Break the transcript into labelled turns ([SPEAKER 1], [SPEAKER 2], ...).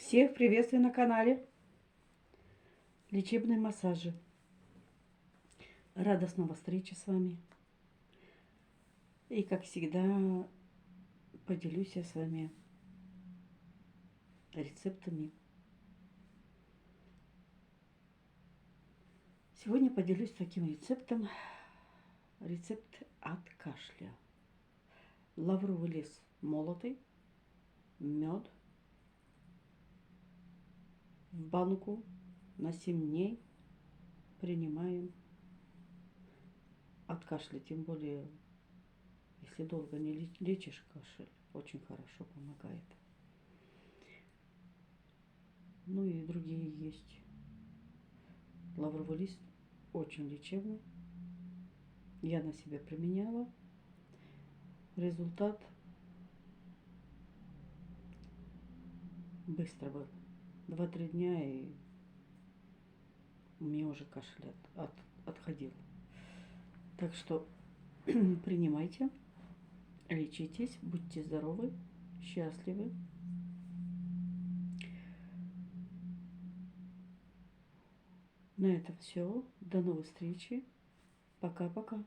[SPEAKER 1] Всех приветствую на канале Лечебные массажи. Рада снова встрече с вами. И как всегда поделюсь я с вами рецептами. Сегодня поделюсь таким рецептом. Рецепт от кашля. Лавровый лист молотый, мед в банку на 7 дней принимаем от кашля. Тем более, если долго не лечишь кашель, очень хорошо помогает. Ну и другие есть. Лавровый лист очень лечебный. Я на себя применяла. Результат быстро был. 2-3 дня, и мне уже кашель отходил. Так что принимайте, лечитесь, будьте здоровы, счастливы. На этом все. До новых встреч. Пока-пока.